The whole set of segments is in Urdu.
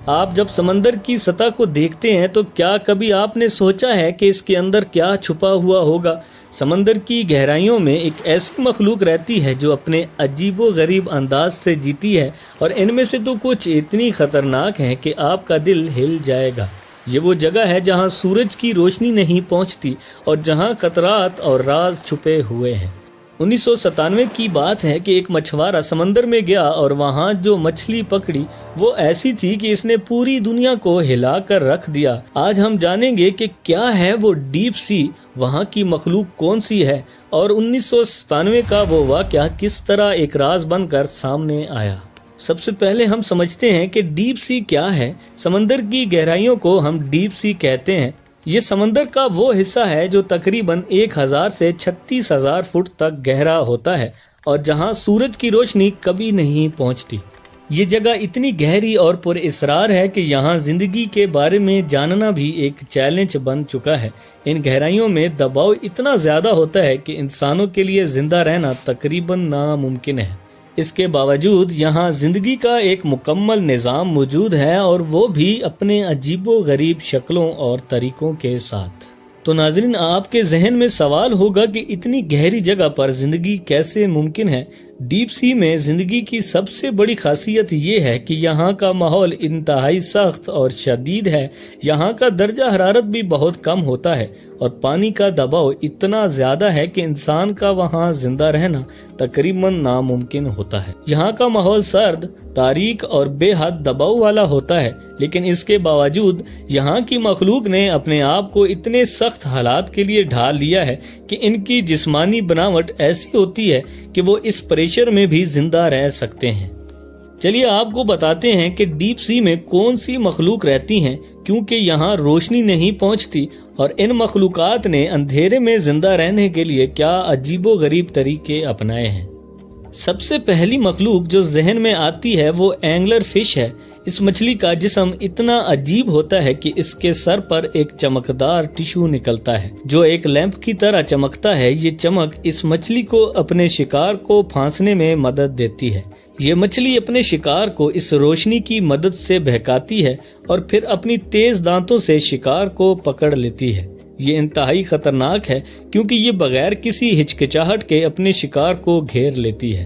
آپ جب سمندر کی سطح کو دیکھتے ہیں تو کیا کبھی آپ نے سوچا ہے کہ اس کے اندر کیا چھپا ہوا ہوگا؟ سمندر کی گہرائیوں میں ایک ایسی مخلوق رہتی ہے جو اپنے عجیب و غریب انداز سے جیتی ہے، اور ان میں سے تو کچھ اتنی خطرناک ہیں کہ آپ کا دل ہل جائے گا۔ یہ وہ جگہ ہے جہاں سورج کی روشنی نہیں پہنچتی اور جہاں خطرات اور راز چھپے ہوئے ہیں۔ 1997 کی بات ہے کہ ایک مچھوارہ سمندر میں گیا اور وہاں جو مچھلی پکڑی وہ ایسی تھی کہ اس نے پوری دنیا کو ہلا کر رکھ دیا۔ آج ہم جانیں گے کہ کیا ہے وہ ڈیپ سی، وہاں کی مخلوق کون سی ہے، اور 1997 کا وہ واقعہ کس طرح ایک راز بن کر سامنے آیا۔ سب سے پہلے ہم سمجھتے ہیں کہ ڈیپ سی کیا ہے۔ سمندر کی گہرائیوں کو ہم ڈیپ سی کہتے ہیں۔ یہ سمندر کا وہ حصہ ہے جو تقریباً 1000 سے 36,000 فٹ تک گہرا ہوتا ہے اور جہاں سورج کی روشنی کبھی نہیں پہنچتی۔ یہ جگہ اتنی گہری اور پر اسرار ہے کہ یہاں زندگی کے بارے میں جاننا بھی ایک چیلنج بن چکا ہے۔ ان گہرائیوں میں دباؤ اتنا زیادہ ہوتا ہے کہ انسانوں کے لیے زندہ رہنا تقریباً ناممکن ہے۔ اس کے باوجود یہاں زندگی کا ایک مکمل نظام موجود ہے، اور وہ بھی اپنے عجیب و غریب شکلوں اور طریقوں کے ساتھ۔ تو ناظرین، آپ کے ذہن میں سوال ہوگا کہ اتنی گہری جگہ پر زندگی کیسے ممکن ہے؟ ڈیپ سی میں زندگی کی سب سے بڑی خاصیت یہ ہے کہ یہاں کا ماحول انتہائی سخت اور شدید ہے۔ یہاں کا درجہ حرارت بھی بہت کم ہوتا ہے اور پانی کا دباؤ اتنا زیادہ ہے کہ انسان کا وہاں زندہ رہنا تقریباً ناممکن ہوتا ہے۔ یہاں کا ماحول سرد، تاریک اور بے حد دباؤ والا ہوتا ہے، لیکن اس کے باوجود یہاں کی مخلوق نے اپنے آپ کو اتنے سخت حالات کے لیے ڈھال لیا ہے کہ ان کی جسمانی بناوٹ ایسی ہوتی ہے کہ وہ اس پریشر میں بھی زندہ رہ سکتے ہیں۔ چلیے آپ کو بتاتے ہیں کہ ڈیپ سی میں کون سی مخلوق رہتی ہیں، کیونکہ یہاں روشنی نہیں پہنچتی، اور ان مخلوقات نے اندھیرے میں زندہ رہنے کے لیے کیا عجیب و غریب طریقے اپنائے ہیں۔ سب سے پہلی مخلوق جو ذہن میں آتی ہے وہ اینگلر فش ہے۔ اس مچھلی کا جسم اتنا عجیب ہوتا ہے کہ اس کے سر پر ایک چمکدار ٹشو نکلتا ہے جو ایک لیمپ کی طرح چمکتا ہے۔ یہ چمک اس مچھلی کو اپنے شکار کو پھانسنے میں مدد دیتی ہے۔ یہ مچھلی اپنے شکار کو اس روشنی کی مدد سے بہکاتی ہے اور پھر اپنی تیز دانتوں سے شکار کو پکڑ لیتی ہے۔ یہ انتہائی خطرناک ہے کیونکہ یہ بغیر کسی ہچکچاہٹ کے اپنے شکار کو گھیر لیتی ہے۔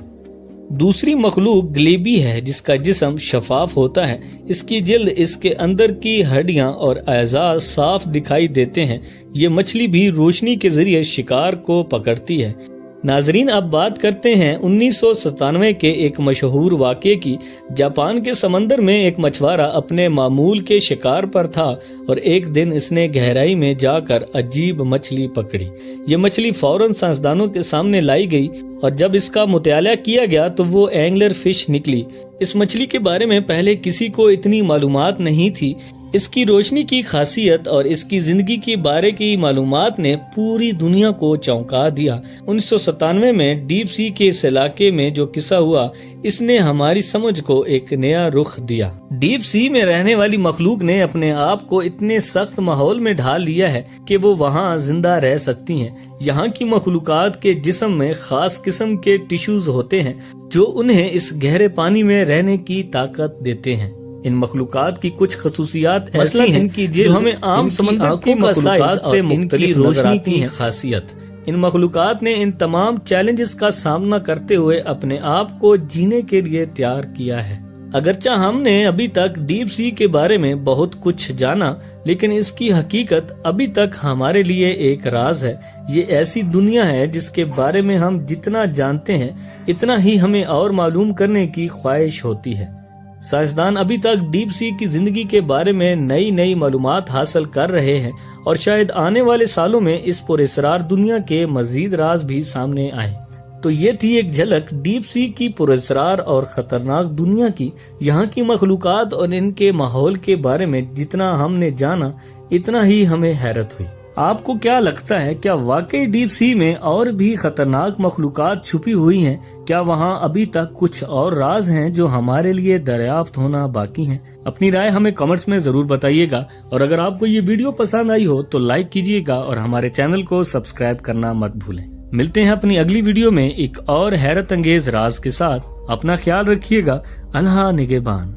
دوسری مخلوق گلیبی ہے جس کا جسم شفاف ہوتا ہے۔ اس کی جلد، اس کے اندر کی ہڈیاں اور اعضاء صاف دکھائی دیتے ہیں۔ یہ مچھلی بھی روشنی کے ذریعے شکار کو پکڑتی ہے۔ ناظرین، اب بات کرتے ہیں 1997 کے ایک مشہور واقعے کی۔ جاپان کے سمندر میں ایک مچھوارہ اپنے معمول کے شکار پر تھا اور ایک دن اس نے گہرائی میں جا کر عجیب مچھلی پکڑی۔ یہ مچھلی فوراً سائنسدانوں کے سامنے لائی گئی اور جب اس کا مطالعہ کیا گیا تو وہ اینگلر فش نکلی۔ اس مچھلی کے بارے میں پہلے کسی کو اتنی معلومات نہیں تھی۔ اس کی روشنی کی خاصیت اور اس کی زندگی کے بارے کی معلومات نے پوری دنیا کو چونکا دیا۔ 1997 میں ڈیپ سی کے اس علاقے میں جو قصہ ہوا، اس نے ہماری سمجھ کو ایک نیا رخ دیا۔ ڈیپ سی میں رہنے والی مخلوق نے اپنے آپ کو اتنے سخت ماحول میں ڈھال لیا ہے کہ وہ وہاں زندہ رہ سکتی ہیں۔ یہاں کی مخلوقات کے جسم میں خاص قسم کے ٹشوز ہوتے ہیں جو انہیں اس گہرے پانی میں رہنے کی طاقت دیتے ہیں۔ ان مخلوقات کی کچھ خصوصیات ایسی ہیں جو ہمیں عام سمندر کی مخلوقات سے مختلف نظر آتی ہیں۔ خاصیت، ان مخلوقات نے ان تمام چیلنجز کا سامنا کرتے ہوئے اپنے آپ کو جینے کے لیے تیار کیا ہے۔ اگرچہ ہم نے ابھی تک ڈیپ سی کے بارے میں بہت کچھ جانا، لیکن اس کی حقیقت ابھی تک ہمارے لیے ایک راز ہے۔ یہ ایسی دنیا ہے جس کے بارے میں ہم جتنا جانتے ہیں اتنا ہی ہمیں اور معلوم کرنے کی خواہش ہوتی ہے۔ سائنسدان ابھی تک ڈیپ سی کی زندگی کے بارے میں نئی معلومات حاصل کر رہے ہیں اور شاید آنے والے سالوں میں اس پراسرار دنیا کے مزید راز بھی سامنے آئیں۔ تو یہ تھی ایک جھلک ڈیپ سی کی پراسرار اور خطرناک دنیا کی۔ یہاں کی مخلوقات اور ان کے ماحول کے بارے میں جتنا ہم نے جانا اتنا ہی ہمیں حیرت ہوئی۔ آپ کو کیا لگتا ہے، کیا واقعی ڈیپ سی میں اور بھی خطرناک مخلوقات چھپی ہوئی ہیں؟ کیا وہاں ابھی تک کچھ اور راز ہیں جو ہمارے لیے دریافت ہونا باقی ہیں؟ اپنی رائے ہمیں کمنٹس میں ضرور بتائیے گا، اور اگر آپ کو یہ ویڈیو پسند آئی ہو تو لائک کیجیے گا اور ہمارے چینل کو سبسکرائب کرنا مت بھولیں۔ ملتے ہیں اپنی اگلی ویڈیو میں ایک اور حیرت انگیز راز کے ساتھ۔ اپنا خیال رکھیے گا۔ اللہ نگہبان۔